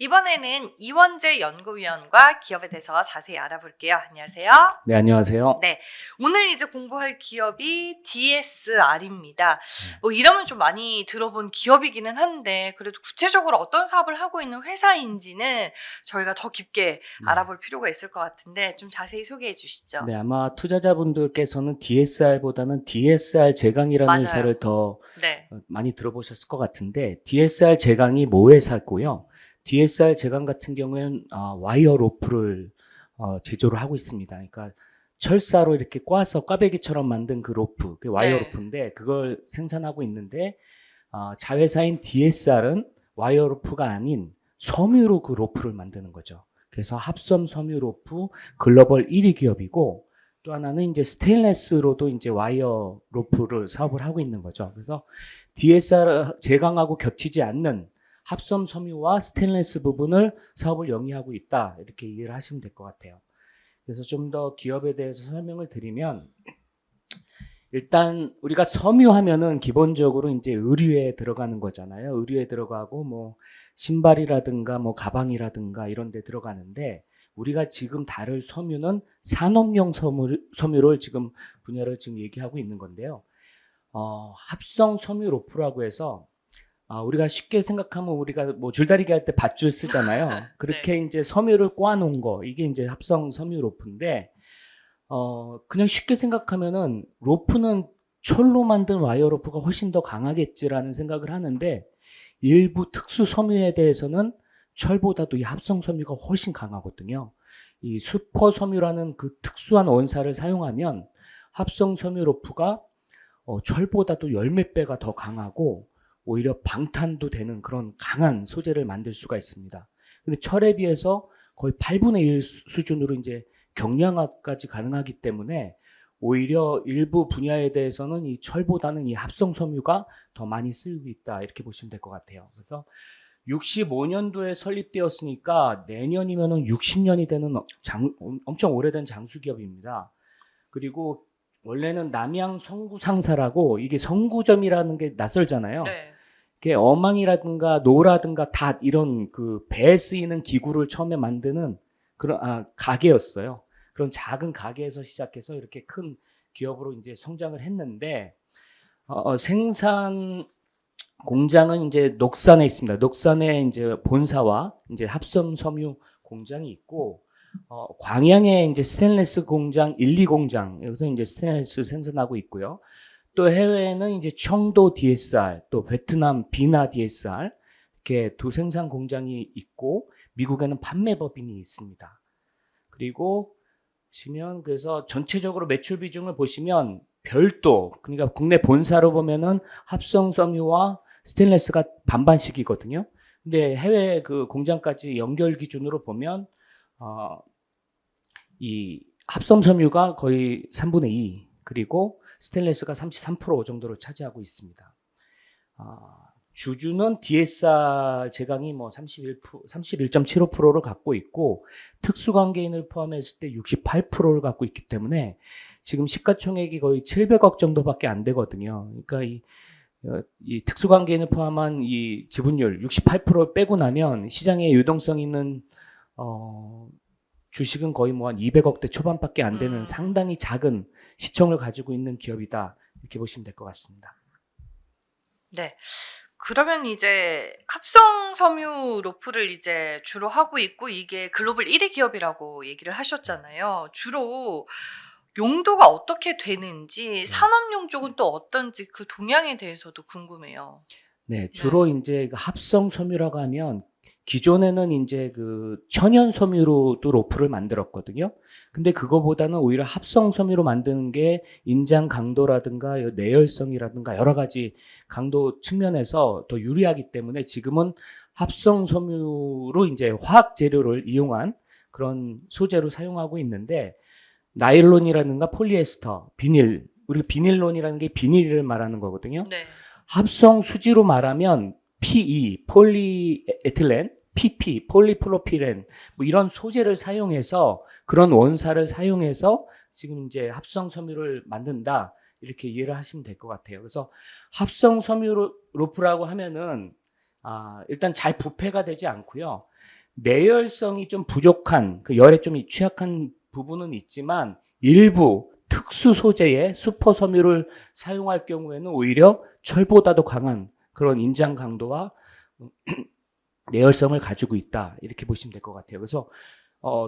이번에는 이원재 연구위원과 기업에 대해서 자세히 알아볼게요. 안녕하세요. 네, 안녕하세요. 네, 오늘 이제 공부할 기업이 DSR입니다. 이러면 좀 많이 들어본 기업이기는 한데 그래도 구체적으로 어떤 사업을 하고 있는 회사인지는 저희가 더 깊게 알아볼 필요가 있을 것 같은데 좀 자세히 소개해 주시죠. 네, 아마 투자자분들께서는 DSR보다는 DSR 제강이라는 맞아요. 회사를 더 네, 많이 들어보셨을 것 같은데, DSR 제강이 모 회사고요. DSR 제강 같은 경우에는 와이어 로프를 제조를 하고 있습니다. 그러니까 철사로 이렇게 꽈서 꽈배기처럼 만든 그 로프, 그 와이어 네. 로프인데 그걸 생산하고 있는데, 자회사인 DSR은 와이어 로프가 아닌 섬유로 그 로프를 만드는 거죠. 그래서 합섬 섬유 로프 글로벌 1위 기업이고, 또 하나는 이제 스테인레스로도 이제 와이어 로프를 사업을 하고 있는 거죠. 그래서 DSR 제강하고 겹치지 않는 합섬 섬유와 스테인레스 부분을 사업을 영위하고 있다, 이렇게 이해를 하시면 될 것 같아요. 그래서 좀 더 기업에 대해서 설명을 드리면, 일단 우리가 섬유하면은 기본적으로 이제 의류에 들어가는 거잖아요. 의류에 들어가고 뭐 신발이라든가 뭐 가방이라든가 이런 데 들어가는데, 우리가 지금 다룰 섬유는 산업용 섬유를 지금 분야를 지금 얘기하고 있는 건데요. 합성 섬유 로프라고 해서, 우리가 쉽게 생각하면 우리가 뭐 줄다리기 할 때 밧줄 쓰잖아요. 그렇게 이제 섬유를 꽈놓은 거, 이게 이제 합성 섬유 로프인데, 그냥 쉽게 생각하면은 로프는 철로 만든 와이어 로프가 훨씬 더 강하겠지라는 생각을 하는데, 일부 특수 섬유에 대해서는 철보다도 이 합성 섬유가 훨씬 강하거든요. 이 슈퍼 섬유라는 그 특수한 원사를 사용하면 합성 섬유 로프가 철보다도 열 몇 배가 더 강하고 오히려 방탄도 되는 그런 강한 소재를 만들 수가 있습니다. 근데 철에 비해서 거의 8분의 1 수준으로 이제 경량화까지 가능하기 때문에 오히려 일부 분야에 대해서는 이 철보다는 이 합성 섬유가 더 많이 쓰이고 있다, 이렇게 보시면 될 것 같아요. 그래서 65년도에 설립되었으니까 내년이면은 60년이 되는 엄청 오래된 장수기업입니다. 그리고 원래는 남양 성구 상사라고, 이게 성구점이라는 게 낯설잖아요. 네. 이게 어망이라든가 노라든가 닷 이런 그 배에 쓰이는 기구를 처음에 만드는 그런 가게였어요. 그런 작은 가게에서 시작해서 이렇게 큰 기업으로 이제 성장을 했는데, 생산 공장은 이제 녹산에 있습니다. 녹산에 이제 본사와 이제 합섬 섬유 공장이 있고, 광양에 이제 스테인리스 공장 1, 2공장, 여기서 이제 스테인리스 생산하고 있고요. 또 해외에는 이제 청도 DSR, 또 베트남 비나 DSR, 이렇게 두 생산 공장이 있고, 미국에는 판매 법인이 있습니다. 그리고 보시면, 그래서 전체적으로 매출 비중을 보시면 별도, 그러니까 국내 본사로 보면은 합성 섬유와 스테인레스가 반반씩이거든요. 근데 해외 그 공장까지 연결 기준으로 보면 이 합성 섬유가 거의 3분의 2, 그리고 스테인레스가 33% 정도를 차지하고 있습니다. 주주는 DSR 제강이 뭐 31.75%를 갖고 있고, 특수관계인을 포함했을 때 68%를 갖고 있기 때문에 지금 시가총액이 거의 700억 정도밖에 안 되거든요. 그러니까 이 특수관계인을 포함한 이 지분율 68%를 빼고 나면 시장에 유동성 있는 주식은 거의 뭐 한 200억대 초반밖에 안 되는 상당히 작은 시총을 가지고 있는 기업이다, 이렇게 보시면 될 것 같습니다. 네. 그러면 이제 합성 섬유 로프를 이제 주로 하고 있고 이게 글로벌 1위 기업이라고 얘기를 하셨잖아요. 주로 용도가 어떻게 되는지, 산업용 쪽은 또 어떤지 그 동향에 대해서도 궁금해요. 네, 주로 이제 합성 섬유라고 하면 기존에는 이제 그 천연 섬유로도 로프를 만들었거든요. 근데 그거보다는 오히려 합성 섬유로 만드는 게 인장 강도라든가 내열성이라든가 여러 가지 강도 측면에서 더 유리하기 때문에 지금은 합성 섬유로 이제 화학 재료를 이용한 그런 소재로 사용하고 있는데, 나일론이라든가 폴리에스터, 비닐, 우리가 비닐론이라는 게 비닐을 말하는 거거든요. 네. 합성 수지로 말하면 PE, 폴리에틸렌, PP, 폴리프로필렌, 뭐 이런 소재를 사용해서, 그런 원사를 사용해서 지금 이제 합성 섬유를 만든다, 이렇게 이해를 하시면 될 것 같아요. 그래서 합성 섬유 로프라고 하면은 일단 잘 부패가 되지 않고요. 내열성이 좀 부족한, 그 열에 좀 취약한 부분은 있지만 일부 특수 소재의 슈퍼 섬유를 사용할 경우에는 오히려 철보다도 강한 그런 인장 강도와 내열성을 가지고 있다, 이렇게 보시면 될 것 같아요. 그래서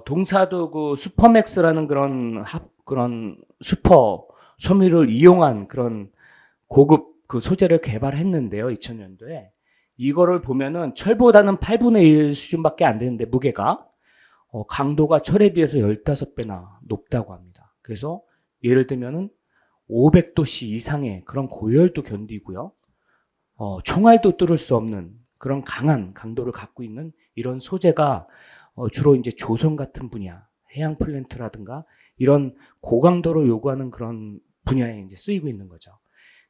동사도 그 슈퍼맥스라는 그런 슈퍼 섬유를 이용한 그런 고급 그 소재를 개발했는데요, 2000년도에. 이거를 보면은 철보다는 8분의 1 수준밖에 안 되는데 무게가 강도가 철에 비해서 15배나 높다고 합니다. 그래서 예를 들면은 500도씨 이상의 그런 고열도 견디고요. 총알도 뚫을 수 없는 그런 강한 강도를 갖고 있는 이런 소재가 주로 이제 조선 같은 분야, 해양 플랜트라든가 이런 고강도를 요구하는 그런 분야에 이제 쓰이고 있는 거죠.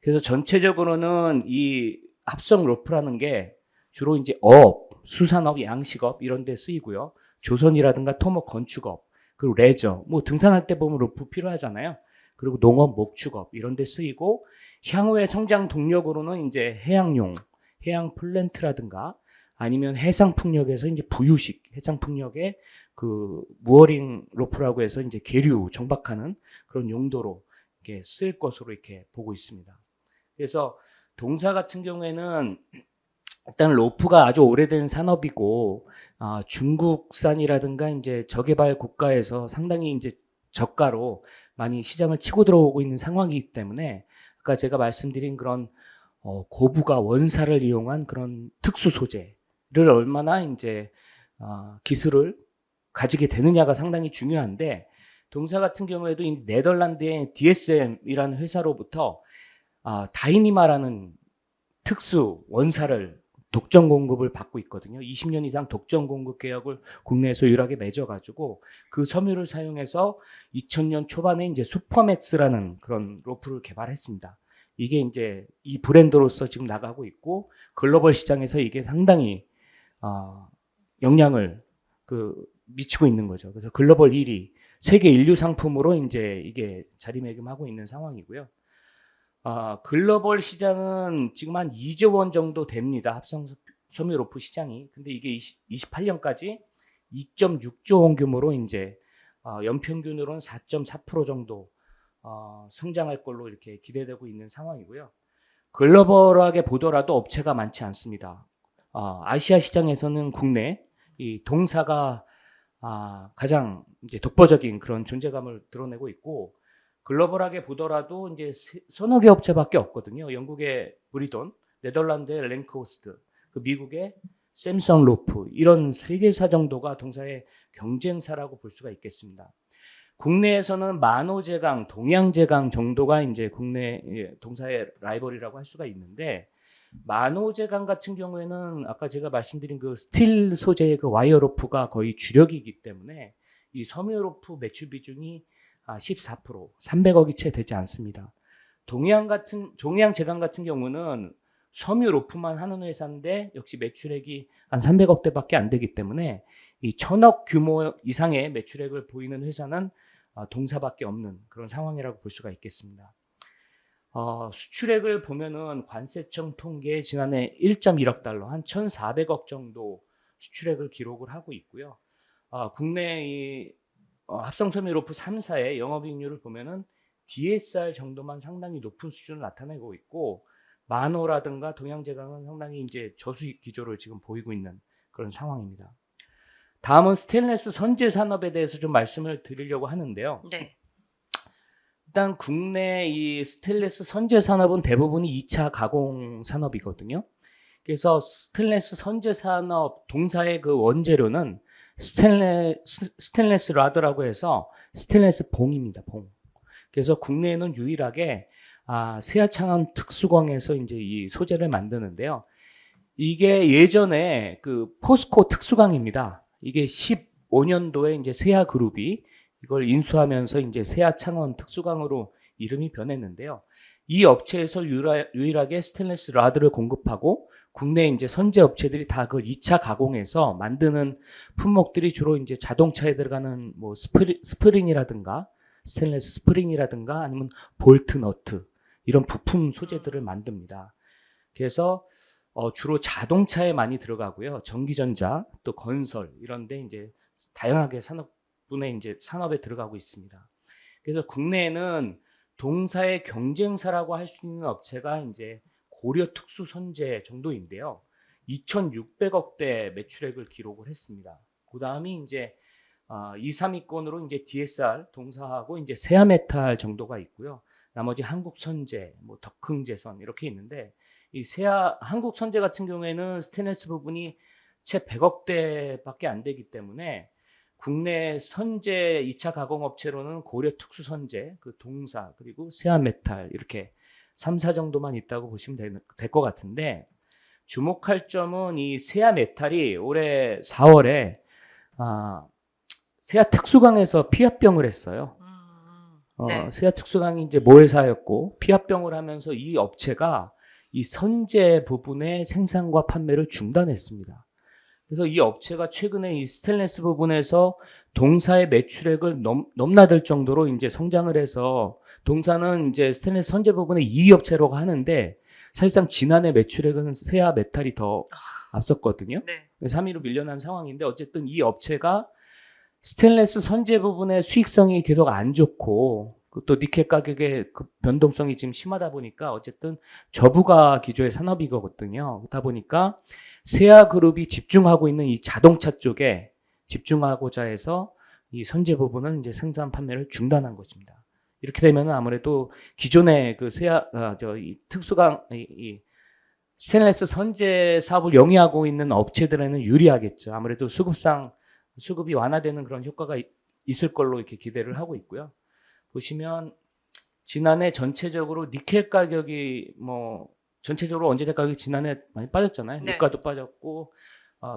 그래서 전체적으로는 이 합성 로프라는 게 주로 이제 수산업, 양식업 이런 데 쓰이고요. 조선이라든가 토목 건축업, 그리고 레저, 뭐 등산할 때 보면 로프 필요하잖아요. 그리고 농업, 목축업 이런 데 쓰이고, 향후의 성장 동력으로는 이제 해양용, 해양 플랜트라든가 아니면 해상풍력에서 이제 부유식, 해상풍력에 그 무어링 로프라고 해서 이제 계류 정박하는 그런 용도로 이렇게 쓰일 것으로 이렇게 보고 있습니다. 그래서 동사 같은 경우에는 일단 로프가 아주 오래된 산업이고, 중국산이라든가 이제 저개발 국가에서 상당히 이제 저가로 많이 시장을 치고 들어오고 있는 상황이기 때문에 아까 제가 말씀드린 그런 고부가 원사를 이용한 그런 특수 소재를 얼마나 이제 기술을 가지게 되느냐가 상당히 중요한데, 동사 같은 경우에도 이 네덜란드의 DSM이라는 회사로부터 다이니마라는 특수 원사를 독점 공급을 받고 있거든요. 20년 이상 독점 공급 계약을 국내에서 유일하게 맺어가지고 그 섬유를 사용해서 2000년 초반에 이제 슈퍼맥스라는 그런 로프를 개발했습니다. 이게 이제 이 브랜드로서 지금 나가고 있고, 글로벌 시장에서 이게 상당히 영향을 미치고 있는 거죠. 그래서 글로벌 1위, 세계 인류 상품으로 이제 이게 자리매김하고 있는 상황이고요. 글로벌 시장은 지금 한 2조 원 정도 됩니다. 합성 섬유 로프 시장이. 근데 이게 28년까지 2.6조 원 규모로 이제 연평균으로는 4.4% 정도 성장할 걸로 이렇게 기대되고 있는 상황이고요. 글로벌하게 보더라도 업체가 많지 않습니다. 아시아 시장에서는 국내 이 동사가 가장 이제 독보적인 그런 존재감을 드러내고 있고, 글로벌하게 보더라도 이제 서너 개 업체밖에 없거든요. 영국의 브리돈, 네덜란드의 랭크호스트, 그 미국의 샘성 로프, 이런 세 개사 정도가 동사의 경쟁사라고 볼 수가 있겠습니다. 국내에서는 만호제강, 동양제강 정도가 이제 국내 동사의 라이벌이라고 할 수가 있는데, 만호제강 같은 경우에는 아까 제가 말씀드린 그 스틸 소재의 그 와이어 로프가 거의 주력이기 때문에 이 섬유 로프 매출 비중이 14%, 300억이 채 되지 않습니다. 동양 제강 같은 경우는 섬유 로프만 하는 회사인데 역시 매출액이 한 300억대밖에 안 되기 때문에 이 1000억 규모 이상의 매출액을 보이는 회사는 동사밖에 없는 그런 상황이라고 볼 수가 있겠습니다. 수출액을 보면은 관세청 통계에 지난해 1.1억 달러, 한 1,400억 정도 수출액을 기록을 하고 있고요. 국내 이 합성섬유 로프 3사의 영업이익률을 보면은 DSR 정도만 상당히 높은 수준을 나타내고 있고, 만호라든가 동양제강은 상당히 이제 저수익 기조를 지금 보이고 있는 그런 상황입니다. 다음은 스테인리스 선제 산업에 대해서 좀 말씀을 드리려고 하는데요. 네. 일단 국내 이 스테인리스 선제 산업은 대부분이 2차 가공 산업이거든요. 그래서 스테인리스 선제 산업 동사의 그 원재료는 스테인리스 라드라고 해서 스테인리스 봉입니다. 봉. 그래서 국내에는 유일하게 세아창원 특수광에서 이제 이 소재를 만드는데요. 이게 예전에 그 포스코 특수광입니다. 이게 15년도에 이제 세아그룹이 이걸 인수하면서 이제 세아창원 특수광으로 이름이 변했는데요. 이 업체에서 유일하게 스테인리스 라드를 공급하고, 국내 이제 선제 업체들이 다 그 2차 가공해서 만드는 품목들이 주로 이제 자동차에 들어가는 뭐 스프링이라든가 스테인리스 스프링이라든가 아니면 볼트 너트, 이런 부품 소재들을 만듭니다. 그래서 주로 자동차에 많이 들어가고요. 전기전자, 또 건설 이런데 이제 다양하게 산업에 들어가고 있습니다. 그래서 국내에는 동사의 경쟁사라고 할 수 있는 업체가 이제 고려 특수선제 정도인데요. 2,600억대 매출액을 기록을 했습니다. 그 다음이 이제 2, 3위권으로 이제 DSR 동사하고 이제 세아메탈 정도가 있고요. 나머지 한국선제, 뭐 덕흥제선 이렇게 있는데 이 한국선제 같은 경우에는 스테인리스 부분이 채 100억대밖에 안 되기 때문에 국내 선제 2차 가공업체로는 고려 특수선제, 그 동사 그리고 세아메탈 이렇게 3사 정도만 있다고 보시면 될 것 같은데 주목할 점은 이 세아메탈이 올해 4월에 세아 특수강에서 피합병을 했어요. 네. 세아 특수강이 이제 모회사였고 피합병을 하면서 이 업체가 이 선제 부분의 생산과 판매를 중단했습니다. 그래서 이 업체가 최근에 이 스테인리스 부분에서 동사의 매출액을 넘나들 정도로 이제 성장을 해서 동사는 이제 스테인리스 선제 부분의 2위 업체라고 하는데 사실상 지난해 매출액은 세아 메탈이 더 앞섰거든요. 네. 3위로 밀려난 상황인데 어쨌든 이 업체가 스테인리스 선제 부분의 수익성이 계속 안 좋고 또 니켈 가격의 그 변동성이 지금 심하다 보니까 어쨌든 저부가 기조의 산업이거든요. 그렇다 보니까 세아그룹이 집중하고 있는 이 자동차 쪽에 집중하고자 해서 이 선제 부분은 이제 생산 판매를 중단한 것입니다. 이렇게 되면 아무래도 기존의 그 스테인리스 선제 사업을 영위하고 있는 업체들에는 유리하겠죠. 아무래도 수급이 완화되는 그런 효과가 있을 걸로 이렇게 기대를 하고 있고요. 보시면 지난해 전체적으로 니켈 가격이 전체적으로 원자재 가격이 지난해 많이 빠졌잖아요. 네. 유가도 빠졌고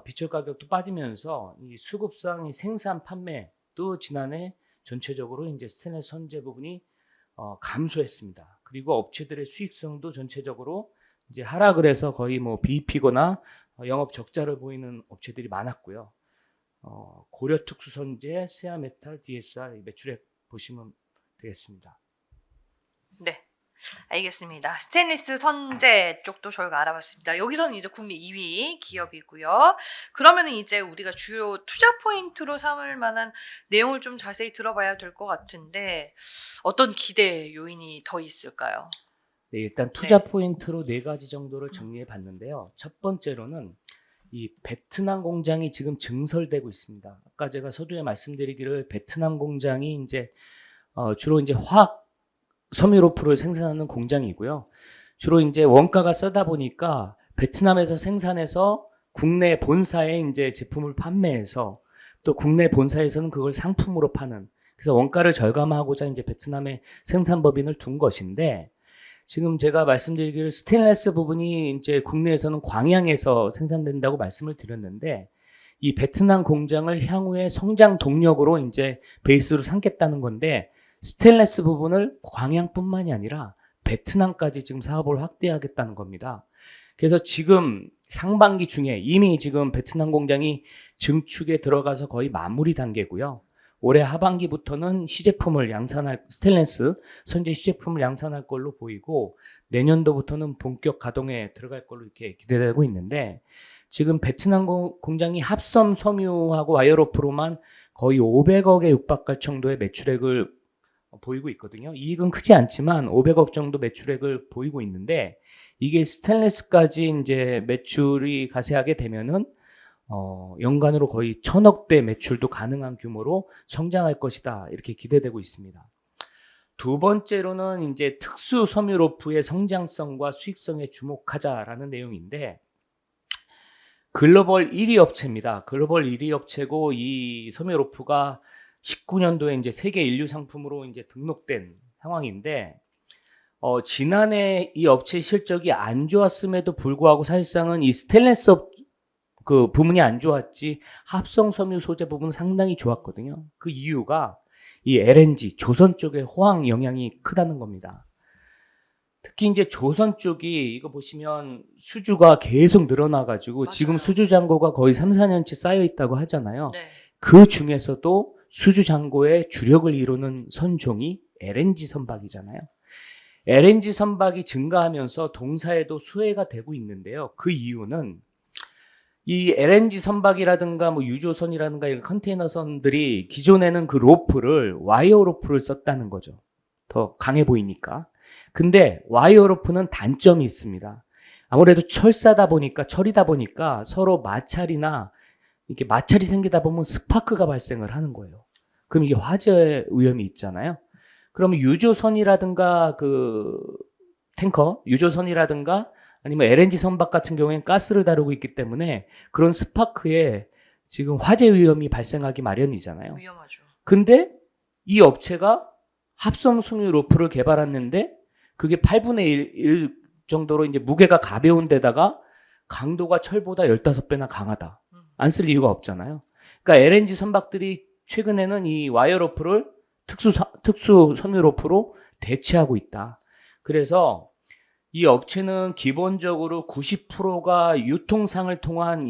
비철 가격도 빠지면서 이 수급상 이 생산 판매도 지난해 전체적으로 이제 스테인리스 선제 부분이 감소했습니다. 그리고 업체들의 수익성도 전체적으로 이제 하락을 해서 거의 BEP거나 영업 적자를 보이는 업체들이 많았고요. 고려 특수선제, 세아메탈, DSR 매출액 보시면 되겠습니다. 네. 알겠습니다. 스테인리스 선제 쪽도 저희가 알아봤습니다. 여기서는 이제 국내 2위 기업이고요. 그러면 이제 우리가 주요 투자 포인트로 삼을 만한 내용을 좀 자세히 들어봐야 될 것 같은데 어떤 기대 요인이 더 있을까요? 네, 일단 투자 포인트로 4가지 정도를 정리해 봤는데요. 첫 번째로는 이 베트남 공장이 지금 증설되고 있습니다. 아까 제가 서두에 말씀드리기를 베트남 공장이 이제 주로 이제 화학 섬유로프를 생산하는 공장이고요. 주로 이제 원가가 싸다 보니까 베트남에서 생산해서 국내 본사에 이제 제품을 판매해서 또 국내 본사에서는 그걸 상품으로 파는, 그래서 원가를 절감하고자 이제 베트남에 생산 법인을 둔 것인데, 지금 제가 말씀드리기를 스테인리스 부분이 이제 국내에서는 광양에서 생산된다고 말씀을 드렸는데, 이 베트남 공장을 향후에 성장 동력으로 이제 베이스로 삼겠다는 건데, 스테인리스 부분을 광양뿐만이 아니라 베트남까지 지금 사업을 확대하겠다는 겁니다. 그래서 지금 상반기 중에 이미 지금 베트남 공장이 증축에 들어가서 거의 마무리 단계고요. 올해 하반기부터는 스테인리스 선제 시제품을 양산할 걸로 보이고, 내년도부터는 본격 가동에 들어갈 걸로 이렇게 기대되고 있는데, 지금 베트남 공장이 합섬 섬유하고 와이어로프로만 거의 500억에 육박할 정도의 매출액을 보이고 있거든요. 이익은 크지 않지만 500억 정도 매출액을 보이고 있는데, 이게 스테인리스까지 이제 매출이 가세하게 되면은 연간으로 거의 1,000억대 매출도 가능한 규모로 성장할 것이다, 이렇게 기대되고 있습니다. 두 번째로는 이제 특수 섬유로프의 성장성과 수익성에 주목하자라는 내용인데, 글로벌 1위 업체입니다. 글로벌 1위 업체고, 이 섬유로프가 19년도에 이제 세계 인류 상품으로 이제 등록된 상황인데, 지난해 이 업체의 실적이 안 좋았음에도 불구하고 사실상은 이 스테인리스 그 부문이 안 좋았지 합성 섬유 소재 부분은 상당히 좋았거든요. 그 이유가 이 LNG 조선 쪽의 호황 영향이 크다는 겁니다. 특히 이제 조선 쪽이 이거 보시면 수주가 계속 늘어나가지고 맞아요. 지금 수주 잔고가 거의 3, 4년치 쌓여 있다고 하잖아요. 네. 그 중에서도 수주 잔고의 주력을 이루는 선종이 LNG 선박이잖아요. LNG 선박이 증가하면서 동사에도 수혜가 되고 있는데요. 그 이유는 이 LNG 선박이라든가 뭐 유조선이라든가 이런 컨테이너선들이 기존에는 그 로프를 와이어 로프를 썼다는 거죠. 더 강해 보이니까. 근데 와이어 로프는 단점이 있습니다. 아무래도 철이다 보니까 서로 마찰이나 이렇게 마찰이 생기다 보면 스파크가 발생을 하는 거예요. 그럼 이게 화재 위험이 있잖아요. 그러면 유조선이라든가 그 탱커, 유조선이라든가 아니면 LNG 선박 같은 경우에는 가스를 다루고 있기 때문에 그런 스파크에 지금 화재 위험이 발생하기 마련이잖아요. 위험하죠. 근데 이 업체가 합성 섬유 로프를 개발했는데 그게 8분의 1 정도로 이제 무게가 가벼운 데다가 강도가 철보다 15배나 강하다. 안 쓸 이유가 없잖아요. 그러니까 LNG 선박들이 최근에는 이 와이어 로프를 특수 섬유 로프로 대체하고 있다. 그래서 이 업체는 기본적으로 90%가 유통상을 통한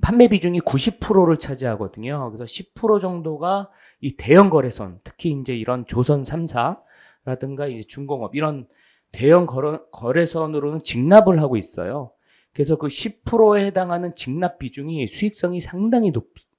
판매 비중이 90%를 차지하거든요. 그래서 10% 정도가 이 대형 거래선, 특히 이제 이런 조선 3사라든가 이제 중공업 이런 대형 거래선으로는 직납을 하고 있어요. 그래서 그 10%에 해당하는 직납 비중이 수익성이 상당히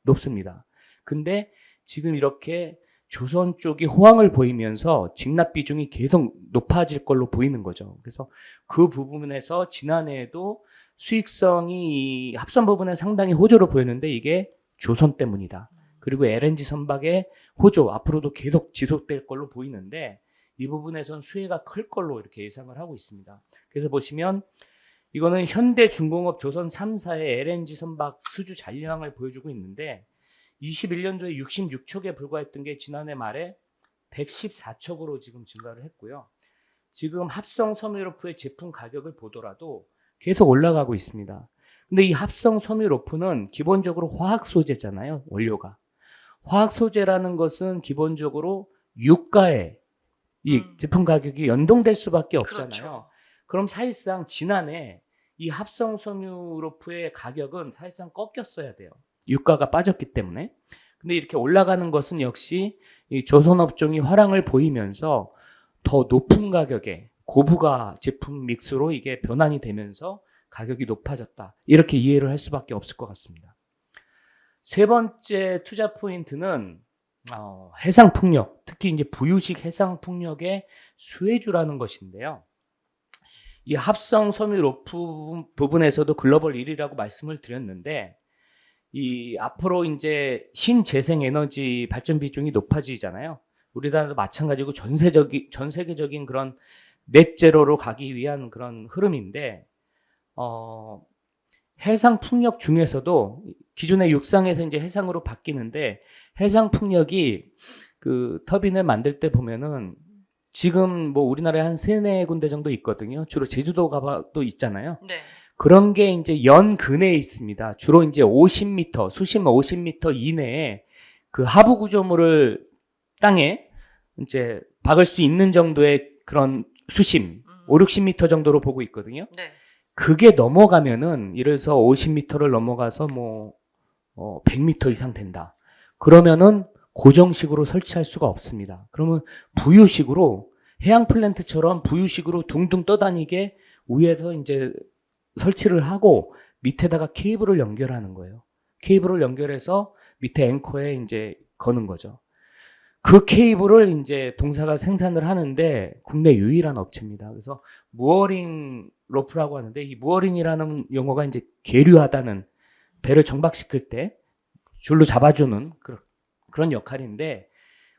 높습니다. 근데 지금 이렇게 조선 쪽이 호황을 보이면서 직납 비중이 계속 높아질 걸로 보이는 거죠. 그래서 그 부분에서 지난해에도 수익성이 이 합선 부분에 상당히 호조로 보였는데 이게 조선 때문이다. 그리고 LNG 선박의 호조 앞으로도 계속 지속될 걸로 보이는데 이 부분에선 수혜가 클 걸로 이렇게 예상을 하고 있습니다. 그래서 보시면 이거는 현대중공업 조선 3사의 LNG 선박 수주 잔량을 보여주고 있는데 21년도에 66척에 불과했던 게 지난해 말에 114척으로 지금 증가를 했고요. 지금 합성 섬유 로프의 제품 가격을 보더라도 계속 올라가고 있습니다. 근데 이 합성 섬유 로프는 기본적으로 화학 소재잖아요. 원료가. 화학 소재라는 것은 기본적으로 유가에 이 제품 가격이 연동될 수밖에 없잖아요. 그렇죠. 그럼 사실상 지난해 이 합성 섬유 로프의 가격은 사실상 꺾였어야 돼요. 유가가 빠졌기 때문에. 근데 이렇게 올라가는 것은 역시 이 조선업종이 화랑을 보이면서 더 높은 가격에 고부가 제품 믹스로 이게 변환이 되면서 가격이 높아졌다. 이렇게 이해를 할 수밖에 없을 것 같습니다. 세 번째 투자 포인트는 해상풍력, 특히 이제 부유식 해상풍력의 수혜주라는 것인데요. 이 합성 섬유 로프 부분에서도 글로벌 1위라고 말씀을 드렸는데 이 앞으로 이제 신재생 에너지 발전 비중이 높아지잖아요. 우리나라도 마찬가지고 전 세계적인 그런 넷제로로 가기 위한 그런 흐름인데 해상 풍력 중에서도 기존의 육상에서 이제 해상으로 바뀌는데 해상 풍력이 그 터빈을 만들 때 보면은 지금 뭐 우리나라에 한 3-4군데 정도 있거든요. 주로 제주도가 또 있잖아요. 네. 그런 게 이제 연근해에 있습니다. 주로 이제 50m, 수심 50m 이내에 그 하부 구조물을 땅에 이제 박을 수 있는 정도의 그런 수심, 5-60m 정도로 보고 있거든요. 네. 그게 넘어가면은 이래서 50m를 넘어가서 뭐 100m 이상 된다. 그러면은 고정식으로 설치할 수가 없습니다. 그러면 부유식으로 해양 플랜트처럼 부유식으로 둥둥 떠다니게 위에서 이제 설치를 하고 밑에다가 케이블을 연결하는 거예요. 케이블을 연결해서 밑에 앵커에 이제 거는 거죠. 그 케이블을 이제 동사가 생산을 하는데 국내 유일한 업체입니다. 그래서 무어링 로프라고 하는데 이 무어링이라는 용어가 이제 계류하다는 배를 정박시킬 때 줄로 잡아주는 그런 역할인데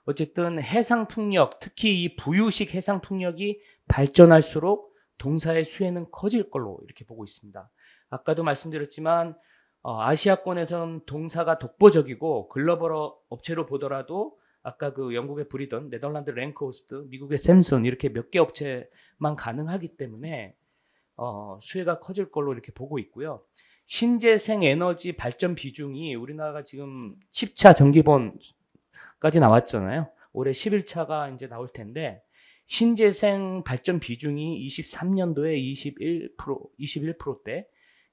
어쨌든 해상 풍력, 특히 이 부유식 해상 풍력이 발전할수록 동사의 수혜는 커질 걸로 이렇게 보고 있습니다. 아까도 말씀드렸지만 아시아권에서는 동사가 독보적이고 글로벌 업체로 보더라도 아까 그 영국의 브리던, 네덜란드 랭크호스트, 미국의 샘슨 이렇게 몇 개 업체만 가능하기 때문에 수혜가 커질 걸로 이렇게 보고 있고요. 신재생 에너지 발전 비중이 우리나라가 지금 10차 정기본까지 나왔잖아요. 올해 11차가 이제 나올 텐데 신재생 발전 비중이 23년도에 21%대,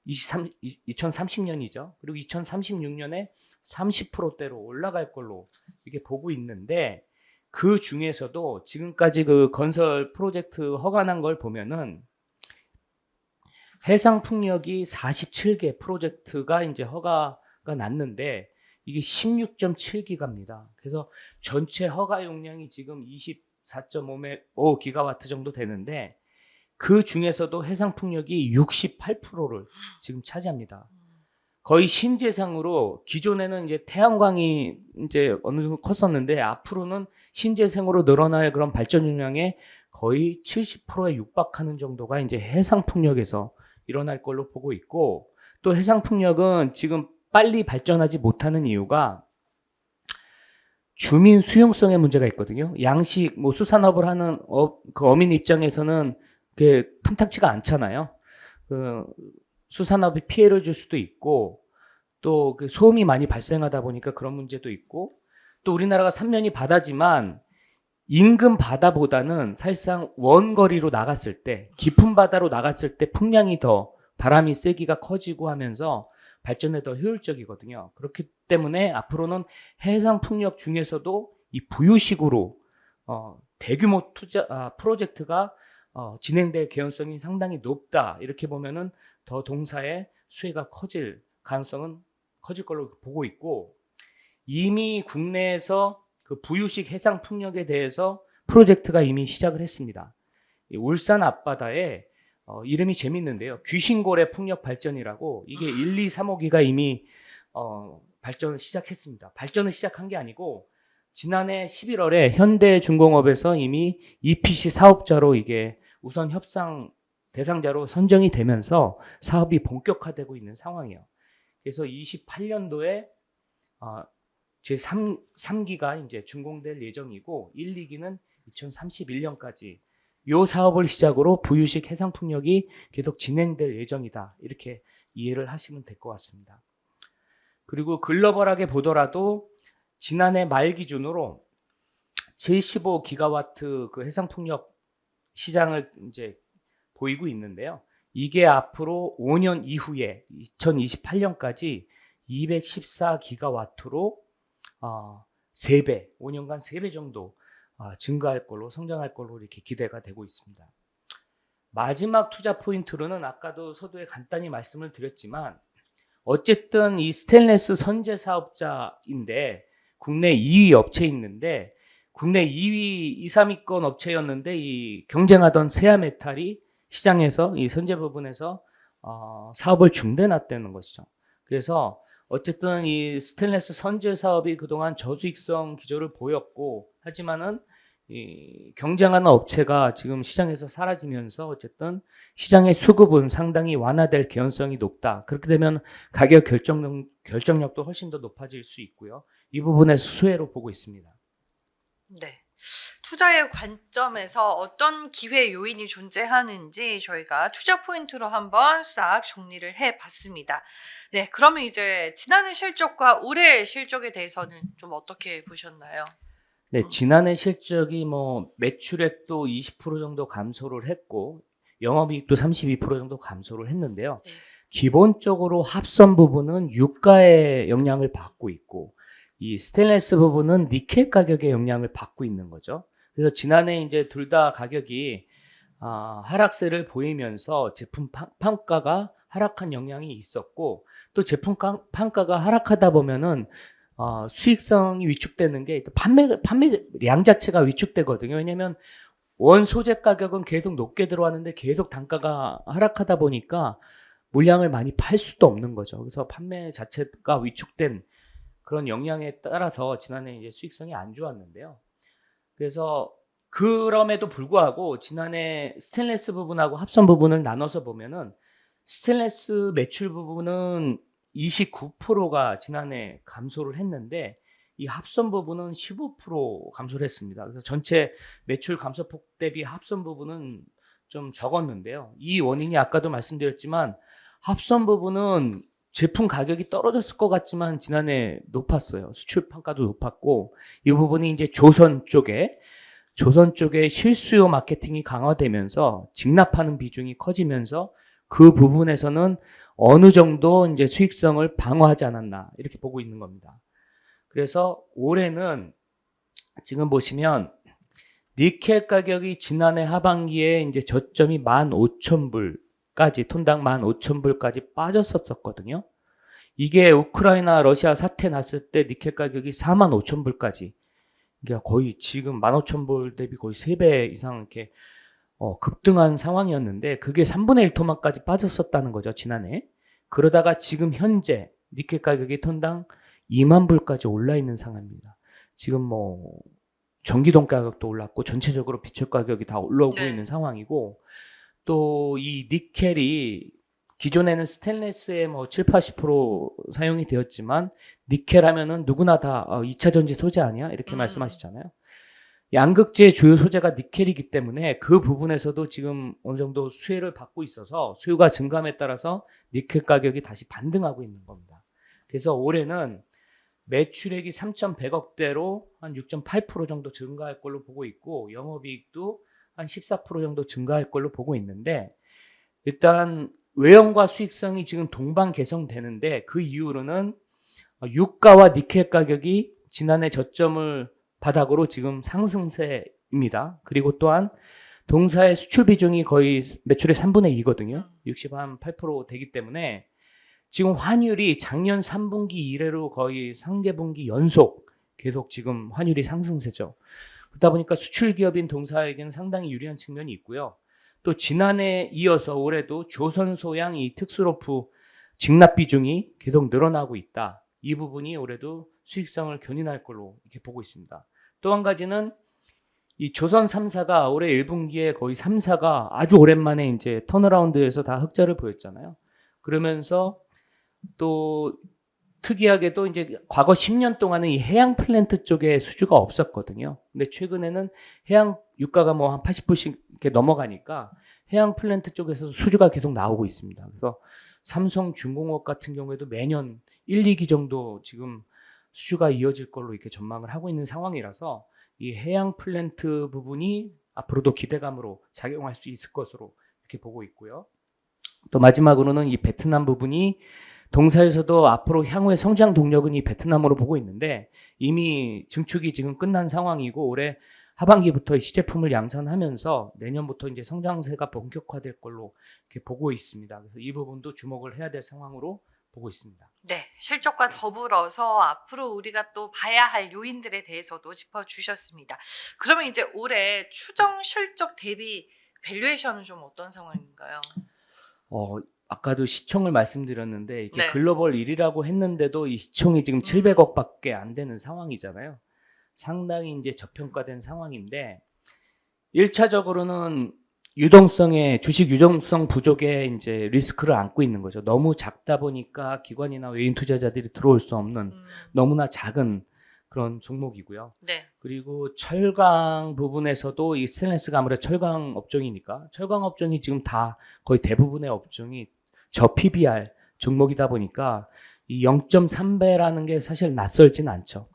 2030년이죠. 그리고 2036년에 30%대로 올라갈 걸로 이렇게 보고 있는데 그 중에서도 지금까지 그 건설 프로젝트 허가난 걸 보면은 해상풍력이 47개 프로젝트가 이제 허가가 났는데 이게 16.7기가입니다. 그래서 전체 허가 용량이 지금 24.5 기가와트 정도 되는데 그 중에서도 해상풍력이 68%를 지금 차지합니다. 거의 신재생으로 기존에는 이제 태양광이 이제 어느 정도 컸었는데 앞으로는 신재생으로 늘어날 그런 발전 용량의 거의 70%에 육박하는 정도가 이제 해상풍력에서 일어날 걸로 보고 있고, 또 해상풍력은 지금 빨리 발전하지 못하는 이유가 주민 수용성의 문제가 있거든요. 양식 뭐 수산업을 하는 그 어민 입장에서는 그게 탐탁치가 않잖아요. 그 수산업이 피해를 줄 수도 있고, 또 그 소음이 많이 발생하다 보니까 그런 문제도 있고, 또 우리나라가 삼면이 바다지만 인근 바다보다는 사실상 원거리로 나갔을 때, 깊은 바다로 나갔을 때 풍량이 더 바람이 세기가 커지고 하면서 발전에 더 효율적이거든요. 그렇기 때문에 앞으로는 해상 풍력 중에서도 이 부유식으로 대규모 프로젝트가 진행될 개연성이 상당히 높다. 이렇게 보면은 더 동사의 수혜가 커질 가능성은 커질 걸로 보고 있고, 이미 국내에서 그 부유식 해상 풍력에 대해서 프로젝트가 이미 시작을 했습니다. 울산 앞바다에 이름이 재밌는데요. 귀신고래 풍력 발전이라고, 이게 1, 2, 3호기가 이미 발전을 시작했습니다. 발전을 시작한 게 아니고 지난해 11월에 현대중공업에서 이미 EPC 사업자로 이게 우선 협상 대상자로 선정이 되면서 사업이 본격화되고 있는 상황이에요. 그래서 28년도에 제3기가 이제 준공될 예정이고 1, 2기는 2031년까지 이 사업을 시작으로 부유식 해상풍력이 계속 진행될 예정이다. 이렇게 이해를 하시면 될 것 같습니다. 그리고 글로벌하게 보더라도 지난해 말 기준으로 75기가와트 그 해상풍력 시장을 이제 보이고 있는데요. 이게 앞으로 5년 이후에 2028년까지 214기가와트로 3배, 5년간 3배 정도 증가할 걸로, 성장할 걸로 이렇게 기대가 되고 있습니다. 마지막 투자 포인트로는 아까도 서두에 간단히 말씀을 드렸지만 어쨌든 이 스테인레스 선제 사업자인데 국내 2위 업체에 있는데, 국내 2위 2, 3위권 업체였는데 이 경쟁하던 세아메탈이 시장에서 이 선제 부분에서 사업을 중단했다는 것이죠. 그래서 어쨌든 이 스테인레스 선제 사업이 그동안 저수익성 기조를 보였고, 하지만은 이 경쟁하는 업체가 지금 시장에서 사라지면서 어쨌든 시장의 수급은 상당히 완화될 개연성이 높다. 그렇게 되면 가격 결정력도 훨씬 더 높아질 수 있고요. 이 부분에서 수혜로 보고 있습니다. 네. 투자의 관점에서 어떤 기회 요인이 존재하는지 저희가 투자 포인트로 한번 싹 정리를 해봤습니다. 네, 그러면 이제 지난해 실적과 올해 실적에 대해서는 좀 어떻게 보셨나요? 네, 지난해 실적이 뭐 매출액도 20% 정도 감소를 했고 영업이익도 32% 정도 감소를 했는데요. 네. 기본적으로 합선 부분은 유가의 영향을 받고 있고 이 스테인리스 부분은 니켈 가격의 영향을 받고 있는 거죠. 그래서 지난해 이제 둘 다 가격이 하락세를 보이면서 제품 판가가 하락한 영향이 있었고, 또 제품 판가가 하락하다 보면은 수익성이 위축되는 게 또 판매량 자체가 위축되거든요. 왜냐하면 원 소재 가격은 계속 높게 들어왔는데 계속 단가가 하락하다 보니까 물량을 많이 팔 수도 없는 거죠. 그래서 판매 자체가 위축된 그런 영향에 따라서 지난해 이제 수익성이 안 좋았는데요. 그래서 그럼에도 불구하고 지난해 스테인리스 부분하고 합선 부분을 나눠서 보면은 스테인리스 매출 부분은 29%가 지난해 감소를 했는데 이 합선 부분은 15% 감소를 했습니다. 그래서 전체 매출 감소폭 대비 합선 부분은 좀 적었는데요. 이 원인이 아까도 말씀드렸지만 합선 부분은 제품 가격이 떨어졌을 것 같지만 지난해 높았어요. 수출 판가도 높았고, 이 부분이 이제 조선 쪽에 실수요 마케팅이 강화되면서 직납하는 비중이 커지면서 그 부분에서는 어느 정도 이제 수익성을 방어하지 않았나 이렇게 보고 있는 겁니다. 그래서 올해는 지금 보시면 니켈 가격이 지난해 하반기에 이제 저점이 15,000불까지, 톤당 15,000불까지 빠졌었거든요. 이게 우크라이나 러시아 사태 났을 때 니켈 가격이 45,000불까지, 그러니까 거의 지금 15,000불 대비 거의 3배 이상 이렇게 급등한 상황이었는데, 그게 3분의 1 토막까지 빠졌었다는 거죠, 지난해. 그러다가 지금 현재 니켈 가격이 톤당 2만 불까지 올라 있는 상황입니다. 지금 뭐 전기동 가격도 올랐고 전체적으로 비철 가격이 다 올라오고 네. 있는 상황이고, 또 이 니켈이 기존에는 스테인리스에 뭐 7, 80% 사용이 되었지만, 니켈 하면은 누구나 다 2차 전지 소재 아니야? 이렇게 말씀하시잖아요. 양극재의 주요 소재가 니켈이기 때문에 그 부분에서도 지금 어느 정도 수혜를 받고 있어서, 수요가 증감에 따라서 니켈 가격이 다시 반등하고 있는 겁니다. 그래서 올해는 매출액이 3,100억대로 한 6.8% 정도 증가할 걸로 보고 있고, 영업이익도 한 14% 정도 증가할 걸로 보고 있는데, 일단 외형과 수익성이 지금 동반개성되는데, 그 이유로는 유가와 니켈 가격이 지난해 저점을 바닥으로 지금 상승세입니다. 그리고 또한 동사의 수출 비중이 거의 매출의 3분의 2거든요. 68% 되기 때문에 지금 환율이 작년 3분기 이래로 거의 상계분기 연속 계속 지금 환율이 상승세죠. 그러다 보니까 수출 기업인 동사에게는 상당히 유리한 측면이 있고요. 또 지난해 이어서 올해도 조선 소양 이 특수로프 직납 비중이 계속 늘어나고 있다. 이 부분이 올해도 수익성을 견인할 걸로 이렇게 보고 있습니다. 또 한 가지는 이 조선 3사가 올해 1분기에 거의 3사가 아주 오랜만에 이제 턴어라운드에서 다 흑자를 보였잖아요. 그러면서 또 특이하게도 이제 과거 10년 동안은 이 해양 플랜트 쪽에 수주가 없었거든요. 근데 최근에는 해양 유가가 뭐 한 80불씩 이렇게 넘어가니까 해양 플랜트 쪽에서 수주가 계속 나오고 있습니다. 그래서 삼성중공업 같은 경우에도 매년 1, 2기 정도 지금 수주가 이어질 걸로 이렇게 전망을 하고 있는 상황이라서, 이 해양 플랜트 부분이 앞으로도 기대감으로 작용할 수 있을 것으로 이렇게 보고 있고요. 또 마지막으로는 이 베트남 부분이 동사에서도 앞으로 향후의 성장 동력은 이 베트남으로 보고 있는데, 이미 증축이 지금 끝난 상황이고 올해 하반기부터 시제품을 양산하면서 내년부터 이제 성장세가 본격화될 걸로 이렇게 보고 있습니다. 그래서 이 부분도 주목을 해야 될 상황으로 보고 있습니다. 네, 실적과 더불어서 앞으로 우리가 또 봐야 할 요인들에 대해서도 짚어주셨습니다. 그러면 이제 올해 추정 실적 대비 밸류에이션은 좀 어떤 상황인가요? 아까도 시총을 말씀드렸는데, 이게 네. 글로벌 1위라고 했는데도 이 시총이 지금 700억밖에 안 되는 상황이잖아요. 상당히 이제 저평가된 상황인데, 1차적으로는 주식 유동성 부족에 이제 리스크를 안고 있는 거죠. 너무 작다 보니까 기관이나 외인 투자자들이 들어올 수 없는 너무나 작은 그런 종목이고요. 네. 그리고 철강 부분에서도 이 스테인리스가 아무래도 철강 업종이니까, 철강 업종이 지금 다 거의 대부분의 업종이 저 PBR 종목이다 보니까 이 0.3배라는 게 사실 낯설진 않죠.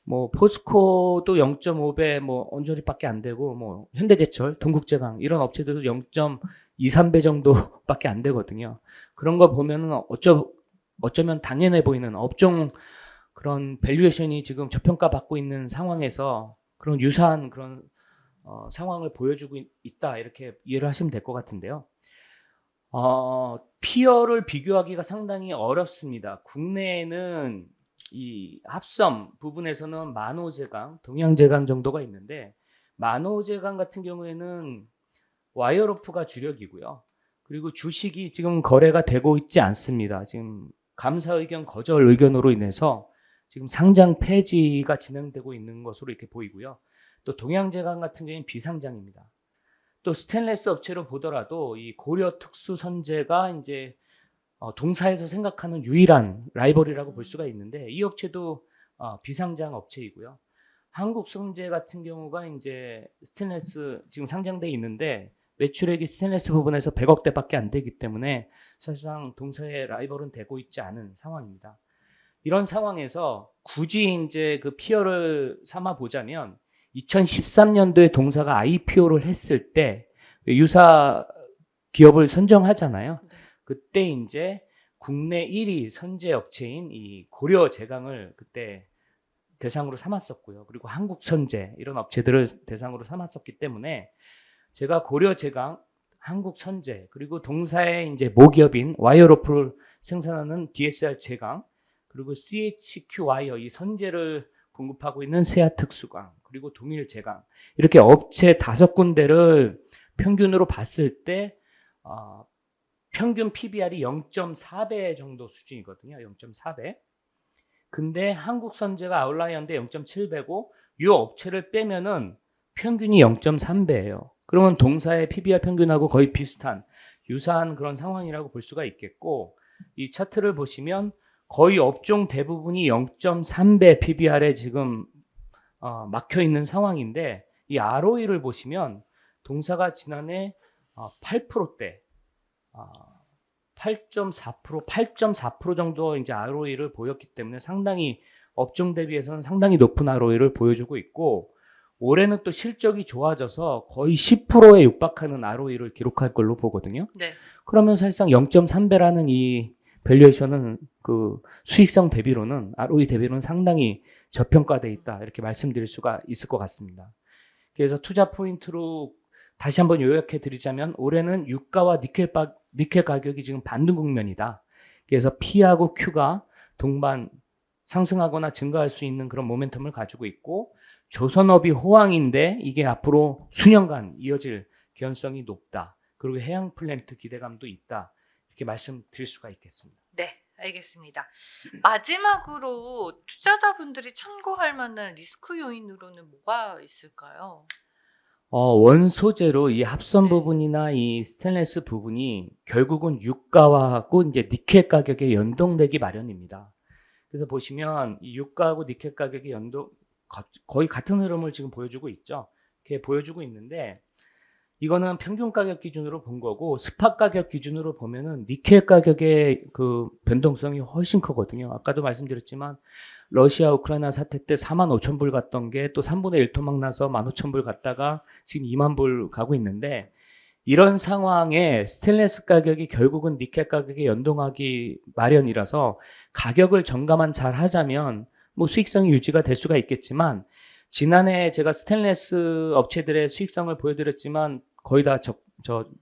뭐 포스코도 0.5배 뭐 언저리밖에 안 되고, 뭐 현대제철, 동국제강 이런 업체들도 0.23배 정도밖에 안 되거든요. 그런 거 보면은 어쩌면 당연해 보이는 업종 그런 밸류에이션이 지금 저평가 받고 있는 상황에서 그런 유사한 그런 상황을 보여주고 있다, 이렇게 이해를 하시면 될 것 같은데요. 피어를 비교하기가 상당히 어렵습니다. 국내에는 이 합섬 부분에서는 만호제강, 동양제강 정도가 있는데, 만호제강 같은 경우에는 와이어로프가 주력이고요. 그리고 주식이 지금 거래가 되고 있지 않습니다. 지금 감사 의견 거절 의견으로 인해서 지금 상장 폐지가 진행되고 있는 것으로 이렇게 보이고요. 또 동양제강 같은 경우는 비상장입니다. 또 스테인리스 업체로 보더라도 이 고려 특수선재가 이제 동사에서 생각하는 유일한 라이벌이라고 볼 수가 있는데, 이 업체도 비상장 업체이고요. 한국성재 같은 경우가 이제 스테인리스 지금 상장돼 있는데 매출액이 스테인리스 부분에서 100억대밖에 안 되기 때문에 사실상 동사의 라이벌은 되고 있지 않은 상황입니다. 이런 상황에서 굳이 이제 그 피어를 삼아 보자면, 2013년도에 동사가 IPO를 했을 때 유사 기업을 선정하잖아요. 그때 이제 국내 1위 선제 업체인 이 고려 제강을 그때 대상으로 삼았었고요. 그리고 한국선제 이런 업체들을 대상으로 삼았었기 때문에 제가 고려제강, 한국선제 그리고 동사의 이제 모기업인 와이어로프를 생산하는 DSR 제강 그리고 CHQ 와이어 이 선제를 공급하고 있는 세아특수강 그리고 동일제강 이렇게 업체 5군데를 평균으로 봤을 때 평균 PBR이 0.4배 정도 수준이거든요. 0.4배. 근데 한국선제가 아웃라이어인데 0.7배고 이 업체를 빼면은 평균이 0.3배예요. 그러면 동사의 PBR 평균하고 거의 비슷한 유사한 그런 상황이라고 볼 수가 있겠고 이 차트를 보시면 거의 업종 대부분이 0.3배 PBR에 지금 막혀 있는 상황인데 이 ROE를 보시면 동사가 지난해 8%대 8.4% 정도 이제 ROE를 보였기 때문에 상당히 업종 대비해서는 상당히 높은 ROE를 보여주고 있고 올해는 또 실적이 좋아져서 거의 10%에 육박하는 ROE를 기록할 걸로 보거든요. 네. 그러면 사실상 0.3배라는 이 밸류에이션은 그 수익성 대비로는 ROE 대비로는 상당히 저평가돼 있다 이렇게 말씀드릴 수가 있을 것 같습니다. 그래서 투자 포인트로 다시 한번 요약해 드리자면 올해는 유가와 니켈 가격이 지금 반등 국면이다. 그래서 P하고 Q가 동반 상승하거나 증가할 수 있는 그런 모멘텀을 가지고 있고 조선업이 호황인데 이게 앞으로 수년간 이어질 개연성이 높다. 그리고 해양 플랜트 기대감도 있다. 이렇게 말씀드릴 수가 있겠습니다. 네, 알겠습니다. 마지막으로 투자자분들이 참고할 만한 리스크 요인으로는 뭐가 있을까요? 원소재로 이 합선 네. 부분이나 이 스테인리스 부분이 결국은 유가하고 이제 니켈 가격에 연동되기 마련입니다. 그래서 보시면 이 유가하고 니켈 가격이 거의 같은 흐름을 지금 보여주고 있죠. 이렇게 보여주고 있는데 이거는 평균 가격 기준으로 본 거고 스팟 가격 기준으로 보면은 니켈 가격의 그 변동성이 훨씬 크거든요. 아까도 말씀드렸지만 러시아 우크라이나 사태 때 45,000불 갔던 게 또 3분의 1 토막 나서 15,000불 갔다가 지금 2만 불 가고 있는데 이런 상황에 스테인리스 가격이 결국은 니켈 가격에 연동하기 마련이라서 가격을 점검만 잘 하자면 뭐 수익성이 유지가 될 수가 있겠지만 지난해 제가 스테인리스 업체들의 수익성을 보여드렸지만 거의 다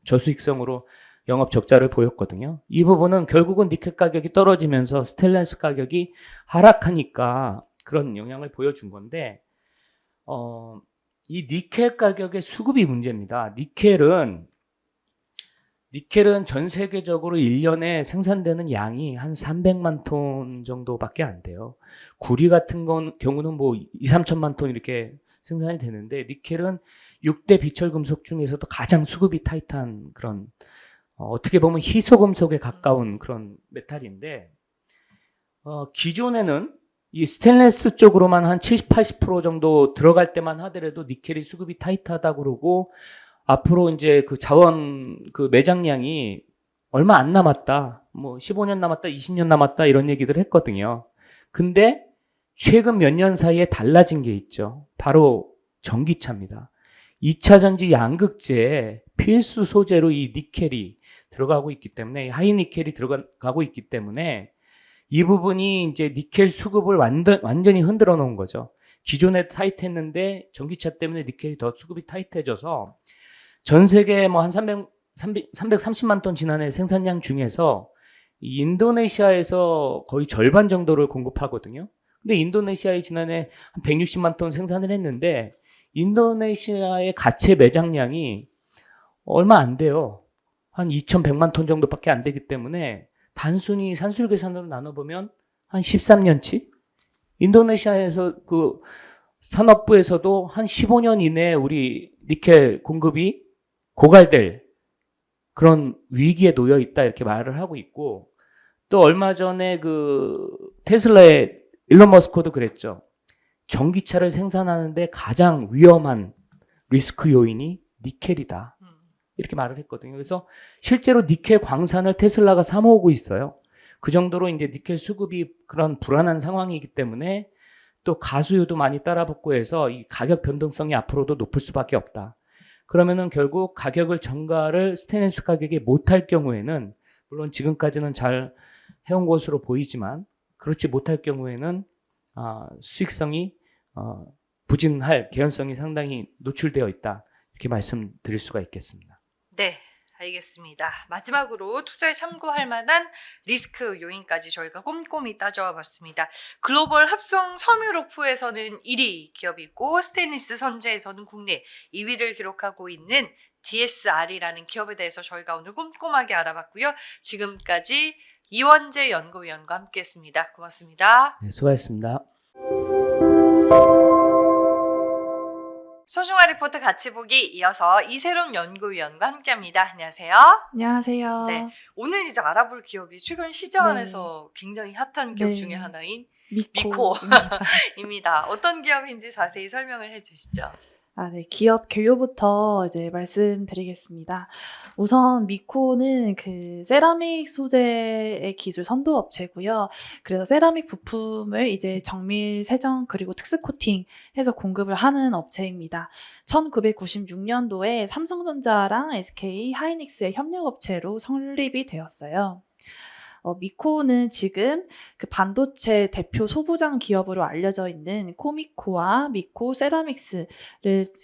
저수익성으로 영업 적자를 보였거든요. 이 부분은 결국은 니켈 가격이 떨어지면서 스테인리스 가격이 하락하니까 그런 영향을 보여준 건데 이 니켈 가격의 수급이 문제입니다. 니켈은 전 세계적으로 1년에 생산되는 양이 한 300만 톤 정도밖에 안 돼요. 구리 같은 경우는 뭐 2, 3천만 톤 이렇게 생산이 되는데 니켈은 6대 비철금속 중에서도 가장 수급이 타이트한 그런 어떻게 보면 희소금속에 가까운 그런 메탈인데 기존에는 이 스테인리스 쪽으로만 한 70, 80% 정도 들어갈 때만 하더라도 니켈이 수급이 타이트하다고 그러고 앞으로 이제 그 자원 그 매장량이 얼마 안 남았다. 뭐 15년 남았다, 20년 남았다 이런 얘기들 했거든요. 근데 최근 몇 년 사이에 달라진 게 있죠. 바로 전기차입니다. 2차 전지 양극재에 필수 소재로 이 니켈이 들어가고 있기 때문에 하이 니켈이 들어가고 있기 때문에 이 부분이 이제 니켈 수급을 완전히 흔들어 놓은 거죠. 기존에 타이트했는데 전기차 때문에 니켈이 더 수급이 타이트해져서 전 세계 뭐 한 330만 톤 지난해 생산량 중에서 인도네시아에서 거의 절반 정도를 공급하거든요. 근데 인도네시아에 지난해 한 160만 톤 생산을 했는데 인도네시아의 가채 매장량이 얼마 안 돼요. 한 2,100만 톤 정도밖에 안 되기 때문에 단순히 산술 계산으로 나눠보면 한 13년치? 인도네시아에서 그 산업부에서도 한 15년 이내에 우리 니켈 공급이 고갈될 그런 위기에 놓여 있다 이렇게 말을 하고 있고 또 얼마 전에 그 테슬라의 일론 머스크도 그랬죠. 전기차를 생산하는데 가장 위험한 리스크 요인이 니켈이다. 이렇게 말을 했거든요. 그래서 실제로 니켈 광산을 테슬라가 사 모으고 있어요. 그 정도로 이제 니켈 수급이 그런 불안한 상황이기 때문에 또 가수요도 많이 따라붙고 해서 이 가격 변동성이 앞으로도 높을 수밖에 없다. 그러면은 결국 가격을 전가를 스테인리스 가격에 못할 경우에는 물론 지금까지는 잘 해온 것으로 보이지만 그렇지 못할 경우에는 수익성이 부진할 개연성이 상당히 노출되어 있다. 이렇게 말씀드릴 수가 있겠습니다. 네, 알겠습니다. 마지막으로 투자에 참고할 만한 리스크 요인까지 저희가 꼼꼼히 따져와 봤습니다. 글로벌 합성 섬유로프에서는 1위 기업이고 스테인리스 선재에서는 국내 2위를 기록하고 있는 DSR이라는 기업에 대해서 저희가 오늘 꼼꼼하게 알아봤고요. 지금까지 이원재 연구위원과 함께했습니다. 고맙습니다. 네, 수고하셨습니다. 소중한 리포트 같이 보기 이어서 이세롬 연구위원과 함께합니다. 안녕하세요. 안녕하세요. 네, 오늘 이제 알아볼 기업이 최근 시장 안에서 굉장히 핫한 기업 네. 중에 하나인 미코입니다. 입니다. 어떤 기업인지 자세히 설명을 해주시죠. 네. 기업 개요부터 이제 말씀드리겠습니다. 우선 미코는 그 세라믹 소재의 기술 선도 업체고요. 그래서 세라믹 부품을 이제 정밀, 세정 그리고 특수 코팅해서 공급을 하는 업체입니다. 1996년도에 삼성전자랑 SK 하이닉스의 협력업체로 설립이 되었어요. 미코는 지금 그 반도체 대표 소부장 기업으로 알려져 있는 코미코와 미코 세라믹스를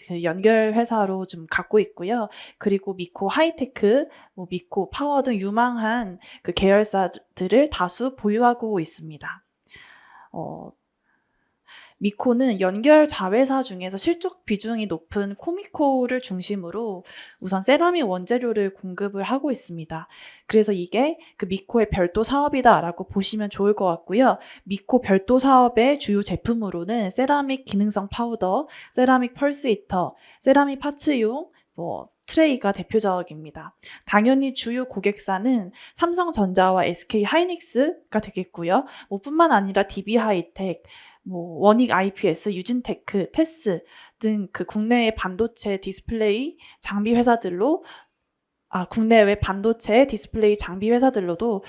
그 연결 회사로 좀 갖고 있고요. 그리고 미코 하이테크, 미코 파워 등 유망한 그 계열사들을 다수 보유하고 있습니다. 미코는 연결 자회사 중에서 실적 비중이 높은 코미코를 중심으로 우선 세라믹 원재료를 공급을 하고 있습니다. 그래서 이게 그 미코의 별도 사업이다라고 보시면 좋을 것 같고요. 미코 별도 사업의 주요 제품으로는 세라믹 기능성 파우더, 세라믹 펄스 히터, 세라믹 파츠용, 트레이가 대표적입니다. 당연히 주요 고객사는 삼성전자와 SK 하이닉스가 되겠고요. 뿐만 아니라 DB 하이텍, 원익 IPS, 유진테크, 테스 등 그 국내의 반도체 디스플레이 장비 회사들로 국내외 반도체 디스플레이 장비 회사들로도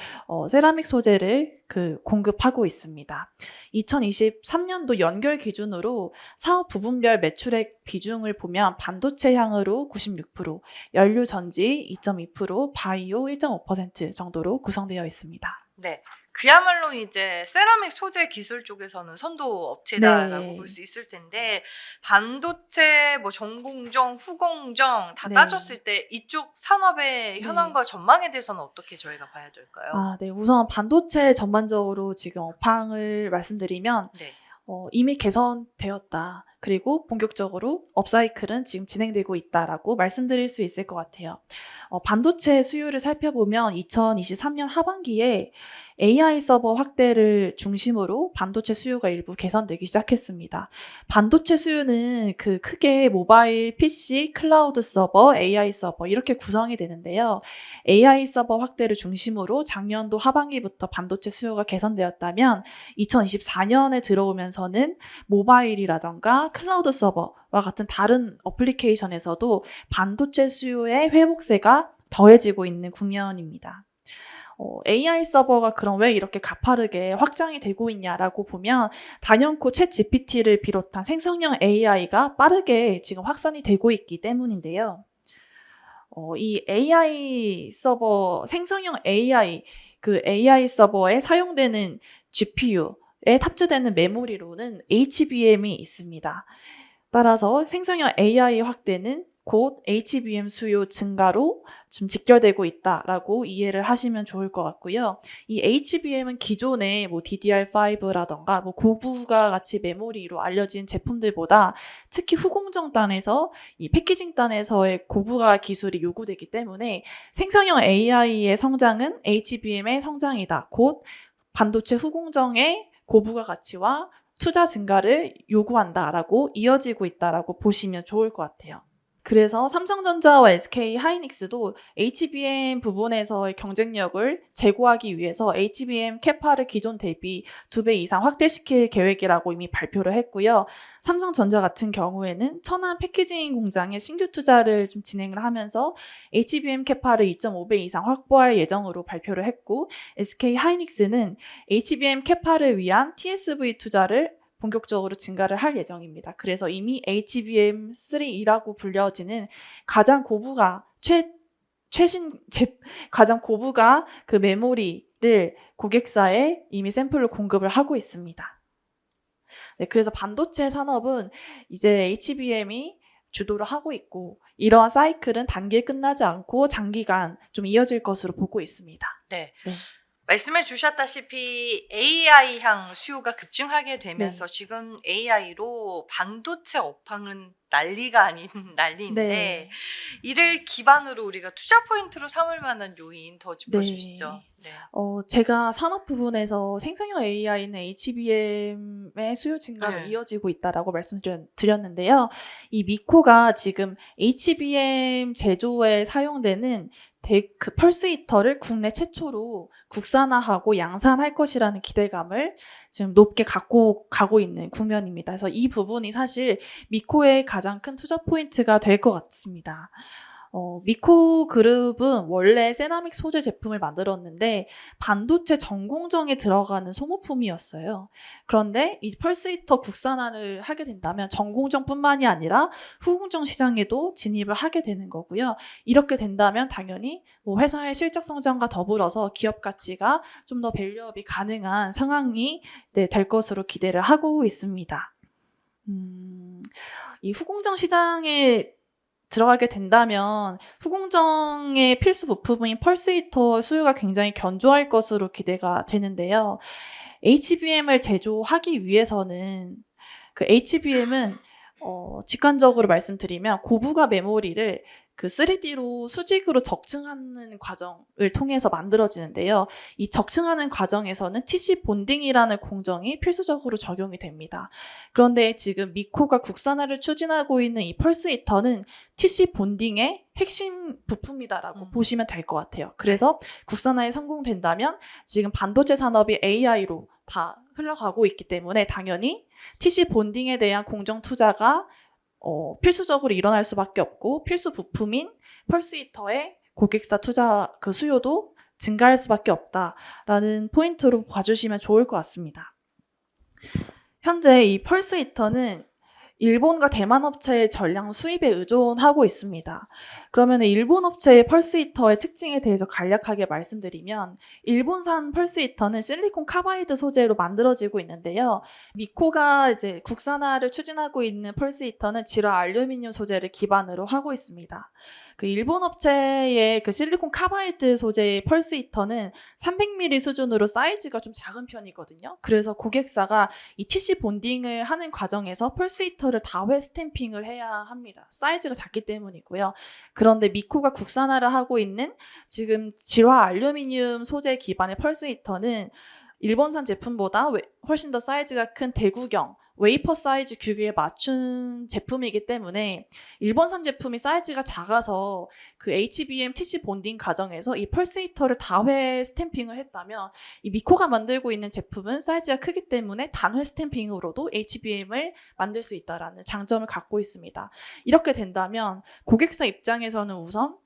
세라믹 소재를 그 공급하고 있습니다. 2023년도 연결 기준으로 사업 부분별 매출액 비중을 보면 반도체 향으로 96%, 연료 전지 2.2%, 바이오 1.5% 정도로 구성되어 있습니다. 네, 그야말로 이제 세라믹 소재 기술 쪽에서는 선도 업체다라고 네. 볼 수 있을 텐데 반도체, 전공정, 후공정 다 네. 따졌을 때 이쪽 산업의 현황과 전망에 대해서는 어떻게 저희가 봐야 될까요? 네. 우선 반도체 전반적으로 지금 업황을 말씀드리면 네. 이미 개선되었다. 그리고 본격적으로 업사이클은 지금 진행되고 있다라고 말씀드릴 수 있을 것 같아요. 반도체 수요를 살펴보면 2023년 하반기에 AI 서버 확대를 중심으로 반도체 수요가 일부 개선되기 시작했습니다. 반도체 수요는 그 크게 모바일, PC, 클라우드 서버, AI 서버 이렇게 구성이 되는데요. AI 서버 확대를 중심으로 작년도 하반기부터 반도체 수요가 개선되었다면 2024년에 들어오면서는 모바일이라던가 클라우드 서버와 같은 다른 어플리케이션에서도 반도체 수요의 회복세가 더해지고 있는 국면입니다. AI 서버가 그럼 왜 이렇게 가파르게 확장이 되고 있냐라고 보면 단연코 챗 GPT를 비롯한 생성형 AI가 빠르게 지금 확산이 되고 있기 때문인데요. 이 AI 서버, 생성형 AI, 그 AI 서버에 사용되는 GPU에 탑재되는 메모리로는 HBM이 있습니다. 따라서 생성형 AI 확대는 곧 HBM 수요 증가로 좀 직결되고 있다라고 이해를 하시면 좋을 것 같고요. 이 HBM은 기존의 DDR5라던가 고부가 같이 메모리로 알려진 제품들보다 특히 후공정 단에서 이 패키징 단에서의 고부가 기술이 요구되기 때문에 생성형 AI의 성장은 HBM의 성장이다. 곧 반도체 후공정의 고부가 가치와 투자 증가를 요구한다라고 이어지고 있다라고 보시면 좋을 것 같아요. 그래서 삼성전자와 SK 하이닉스도 HBM 부분에서의 경쟁력을 제고하기 위해서 HBM 캐파를 기존 대비 2배 이상 확대시킬 계획이라고 이미 발표를 했고요. 삼성전자 같은 경우에는 천안 패키징 공장에 신규 투자를 좀 진행을 하면서 HBM 캐파를 2.5배 이상 확보할 예정으로 발표를 했고, SK 하이닉스는 HBM 캐파를 위한 TSV 투자를 본격적으로 증가를 할 예정입니다. 그래서 이미 HBM3E라고 불려지는 가장 고부가 가장 고부가 그 메모리를 고객사에 이미 샘플을 공급을 하고 있습니다. 네, 그래서 반도체 산업은 이제 HBM이 주도를 하고 있고 이러한 사이클은 단기에 끝나지 않고 장기간 좀 이어질 것으로 보고 있습니다. 네. 네. 말씀해 주셨다시피 AI향 수요가 급증하게 되면서 네. 지금 AI로 반도체 업황은 난리가 아닌 난리인데 네. 이를 기반으로 우리가 투자 포인트로 삼을 만한 요인 더 짚어주시죠. 네. 네. 제가 산업 부분에서 생성형 AI는 HBM의 수요 증가로 네. 이어지고 있다라고 말씀드렸는데요. 이 미코가 지금 HBM 제조에 사용되는 그 펄스 히터를 국내 최초로 국산화하고 양산할 것이라는 기대감을 지금 높게 갖고 가고 있는 국면입니다. 그래서 이 부분이 사실 미코의 가장 큰 투자 포인트가 될 것 같습니다. 미코 그룹은 원래 세라믹 소재 제품을 만들었는데 반도체 전공정에 들어가는 소모품이었어요. 그런데 이 펄스 히터 국산화를 하게 된다면 전공정뿐만이 아니라 후공정 시장에도 진입을 하게 되는 거고요. 이렇게 된다면 당연히 뭐 회사의 실적 성장과 더불어서 기업 가치가 좀 더 밸류업이 가능한 상황이 될 것으로 기대를 하고 있습니다. 이 후공정 시장에 들어가게 된다면 후공정의 필수 부품인 펄스 히터 수요가 굉장히 견조할 것으로 기대가 되는데요. HBM을 제조하기 위해서는 그 HBM은 직관적으로 말씀드리면 고부가 메모리를 그 3D로 수직으로 적층하는 과정을 통해서 만들어지는데요. 이 적층하는 과정에서는 TC 본딩이라는 공정이 필수적으로 적용이 됩니다. 그런데 지금 미코가 국산화를 추진하고 있는 이 펄스 히터는 TC 본딩의 핵심 부품이다라고 보시면 될 것 같아요. 그래서 국산화에 성공된다면 지금 반도체 산업이 AI로 다 흘러가고 있기 때문에 당연히 TC 본딩에 대한 공정 투자가 필수적으로 일어날 수밖에 없고 필수 부품인 펄스 히터의 고객사 투자 그 수요도 증가할 수밖에 없다라는 포인트로 봐주시면 좋을 것 같습니다. 현재 이 펄스 히터는 일본과 대만 업체의 전량 수입에 의존하고 있습니다. 그러면 일본 업체의 펄스 히터의 특징에 대해서 간략하게 말씀드리면 일본산 펄스 히터는 실리콘 카바이드 소재로 만들어지고 있는데요. 미코가 이제 국산화를 추진하고 있는 펄스 히터는 질화 알루미늄 소재를 기반으로 하고 있습니다. 그 일본 업체의 그 실리콘 카바이드 소재의 펄스 히터는 300mm 수준으로 사이즈가 좀 작은 편이거든요. 그래서 고객사가 이 TC 본딩을 하는 과정에서 펄스 히터를 다회 스탬핑을 해야 합니다. 사이즈가 작기 때문이고요. 그런데 미코가 국산화를 하고 있는 지금 질화 알루미늄 소재 기반의 펄스 히터는 일본산 제품보다 훨씬 더 사이즈가 큰 대구경 웨이퍼 사이즈 규격에 맞춘 제품이기 때문에 일본산 제품이 사이즈가 작아서 그 HBM TC 본딩 과정에서 이 펄스 히터를 다회 스탬핑을 했다면 이 미코가 만들고 있는 제품은 사이즈가 크기 때문에 단회 스탬핑으로도 HBM을 만들 수 있다라는 장점을 갖고 있습니다. 이렇게 된다면 고객사 입장에서는 우선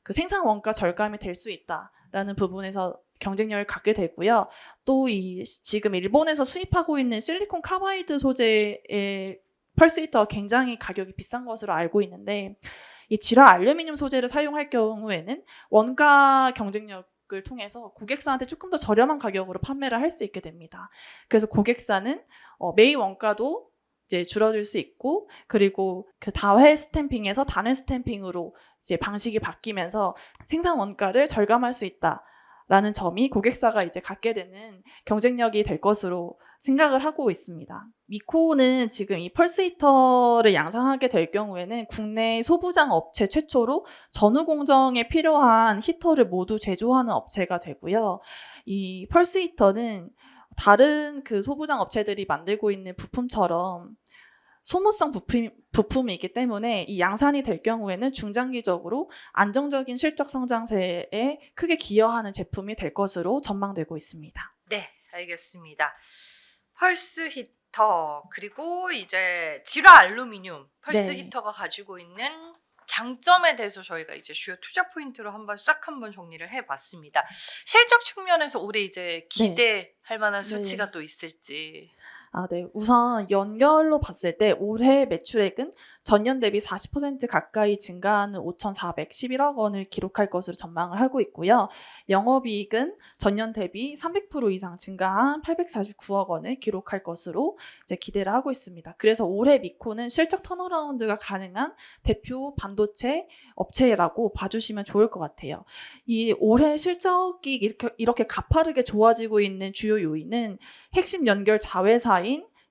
그 생산 원가 절감이 될 수 있다라는 부분에서 경쟁력을 갖게 되고요. 또 이 지금 일본에서 수입하고 있는 실리콘 카바이드 소재의 펄스 히터가 굉장히 가격이 비싼 것으로 알고 있는데 이 질화 알루미늄 소재를 사용할 경우에는 원가 경쟁력을 통해서 고객사한테 조금 더 저렴한 가격으로 판매를 할 수 있게 됩니다. 그래서 고객사는 매입 원가도 이제 줄어들 수 있고 그리고 그 다회 스탬핑에서 단회 스탬핑으로 이제 방식이 바뀌면서 생산 원가를 절감할 수 있다라는 점이 고객사가 이제 갖게 되는 경쟁력이 될 것으로 생각을 하고 있습니다. 미코는 지금 이 펄스 히터를 양산하게 될 경우에는 국내 소부장 업체 최초로 전후 공정에 필요한 히터를 모두 제조하는 업체가 되고요. 이 펄스 히터는 다른 그 소부장 업체들이 만들고 있는 부품처럼 소모성 부품이기 때문에 이 양산이 될 경우에는 중장기적으로 안정적인 실적 성장세에 크게 기여하는 제품이 될 것으로 전망되고 있습니다. 네, 알겠습니다. 펄스 히터 그리고 이제 질화 알루미늄 펄스 네. 히터가 가지고 있는 장점에 대해서 저희가 이제 주요 투자 포인트로 한번 정리를 해봤습니다. 실적 측면에서 올해 이제 기대할 만한 수치가 또 있을지. 네. 우선 연결로 봤을 때 올해 매출액은 전년 대비 40% 가까이 증가하는 5,411억 원을 기록할 것으로 전망을 하고 있고요. 영업이익은 전년 대비 300% 이상 증가한 849억 원을 기록할 것으로 이제 기대를 하고 있습니다. 그래서 올해 미코는 실적 턴어라운드가 가능한 대표 반도체 업체라고 봐주시면 좋을 것 같아요. 이 올해 실적이 이렇게 가파르게 좋아지고 있는 주요 요인은 핵심 연결 자회사인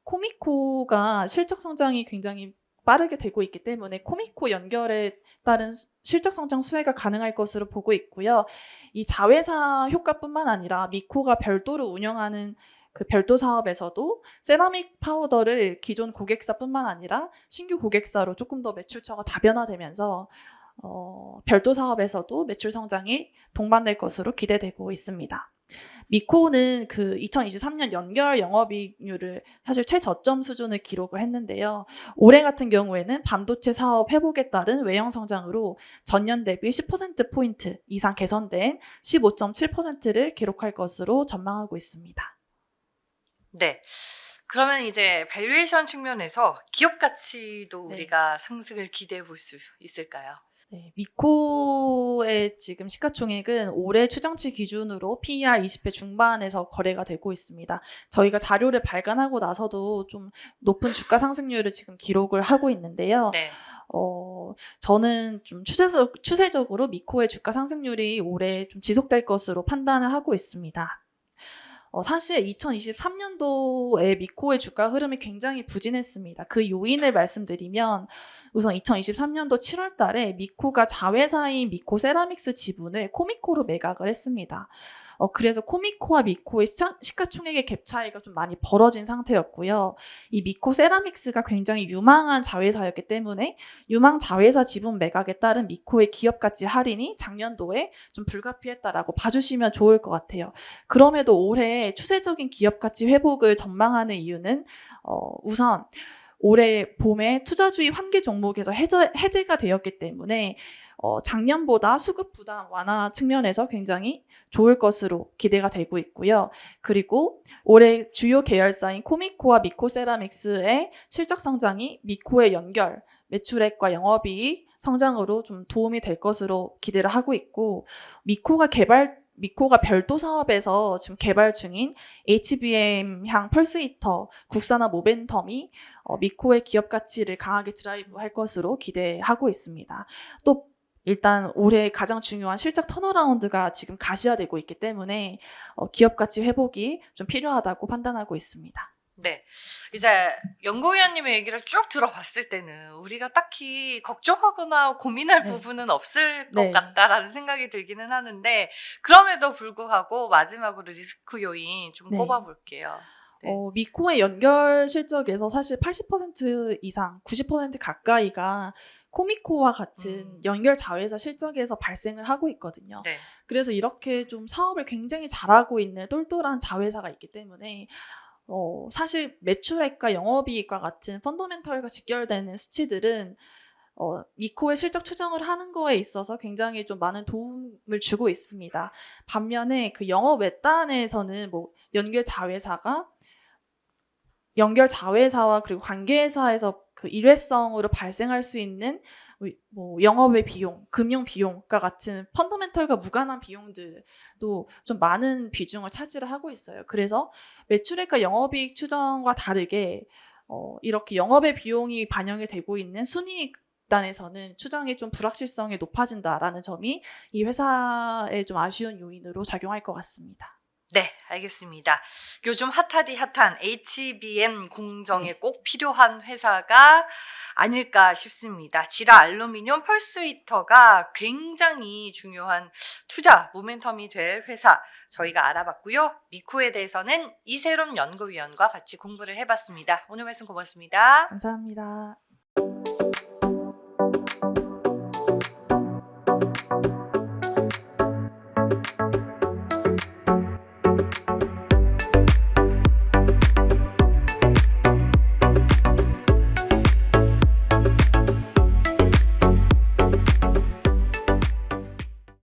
코미코가 실적 성장이 굉장히 빠르게 되고 있기 때문에 코미코 연결에 따른 실적 성장 수혜가 가능할 것으로 보고 있고요. 이 자회사 효과뿐만 아니라 미코가 별도로 운영하는 그 별도 사업에서도 세라믹 파우더를 기존 고객사뿐만 아니라 신규 고객사로 조금 더 매출처가 다변화되면서 별도 사업에서도 매출 성장이 동반될 것으로 기대되고 있습니다. 미코는 그 2023년 연결 영업이익률을 사실 최저점 수준을 기록을 했는데요. 올해 같은 경우에는 반도체 사업 회복에 따른 외형 성장으로 전년 대비 10%포인트 이상 개선된 15.7%를 기록할 것으로 전망하고 있습니다. 네. 그러면 이제 밸류에이션 측면에서 기업 가치도 네. 우리가 상승을 기대해 볼 수 있을까요? 네, 미코의 지금 시가총액은 올해 추정치 기준으로 PER 20배 중반에서 거래가 되고 있습니다. 저희가 자료를 발간하고 나서도 좀 높은 주가 상승률을 지금 기록을 하고 있는데요. 네. 저는 좀 추세적으로 미코의 주가 상승률이 올해 좀 지속될 것으로 판단을 하고 있습니다. 사실 2023년도에 미코의 주가 흐름이 굉장히 부진했습니다. 그 요인을 말씀드리면 우선 2023년도 7월 달에 미코가 자회사인 미코 세라믹스 지분을 코미코로 매각을 했습니다. 그래서 코미코와 미코의 시가총액의 갭 차이가 좀 많이 벌어진 상태였고요. 이 미코 세라믹스가 굉장히 유망한 자회사였기 때문에 유망 자회사 지분 매각에 따른 미코의 기업 가치 할인이 작년도에 좀 불가피했다라고 봐주시면 좋을 것 같아요. 그럼에도 올해 추세적인 기업 가치 회복을 전망하는 이유는 우선 올해 봄에 투자주의 환기 종목에서 해제가 되었기 때문에 작년보다 수급 부담 완화 측면에서 굉장히 좋을 것으로 기대가 되고 있고요. 그리고 올해 주요 계열사인 코미코와 미코 세라믹스의 실적 성장이 미코의 연결, 매출액과 영업이익 성장으로 좀 도움이 될 것으로 기대를 하고 있고 미코가 별도 사업에서 지금 개발 중인 HBM향 펄스 히터 국산화 모멘텀이 미코의 기업 가치를 강하게 드라이브할 것으로 기대하고 있습니다. 또 일단 올해 가장 중요한 실적 턴어라운드가 지금 가시화되고 있기 때문에 기업 가치 회복이 좀 필요하다고 판단하고 있습니다. 네. 이제 연구위원님의 얘기를 쭉 들어봤을 때는 우리가 딱히 걱정하거나 고민할 네. 부분은 없을 것 네. 같다라는 생각이 들기는 하는데 그럼에도 불구하고 마지막으로 리스크 요인 좀 네. 꼽아볼게요. 네. 미코의 연결 실적에서 사실 80% 이상, 90% 가까이가 코미코와 같은 연결 자회사 실적에서 발생을 하고 있거든요. 네. 그래서 이렇게 좀 사업을 굉장히 잘하고 있는 똘똘한 자회사가 있기 때문에 사실 매출액과 영업이익과 같은 펀더멘털과 직결되는 수치들은 미코의 실적 추정을 하는 거에 있어서 굉장히 좀 많은 도움을 주고 있습니다. 반면에 그 영업 외단에서는 뭐 연결 자회사와 그리고 관계회사에서 그 일회성으로 발생할 수 있는 뭐 영업의 비용, 금융 비용과 같은 펀더멘털과 무관한 비용들도 좀 많은 비중을 차지를 하고 있어요. 그래서 매출액과 영업이익 추정과 다르게 이렇게 영업의 비용이 반영이 되고 있는 순이익 단에서는 추정이 좀 불확실성이 높아진다라는 점이 이 회사의 좀 아쉬운 요인으로 작용할 것 같습니다. 네, 알겠습니다. 요즘 핫하디 핫한 HBM 공정에 꼭 필요한 회사가 아닐까 싶습니다. 지라 알루미늄 펄스 히터가 굉장히 중요한 투자 모멘텀이 될 회사 저희가 알아봤고요. 미코에 대해서는 이세롬 연구위원과 같이 공부를 해봤습니다. 오늘 말씀 고맙습니다. 감사합니다.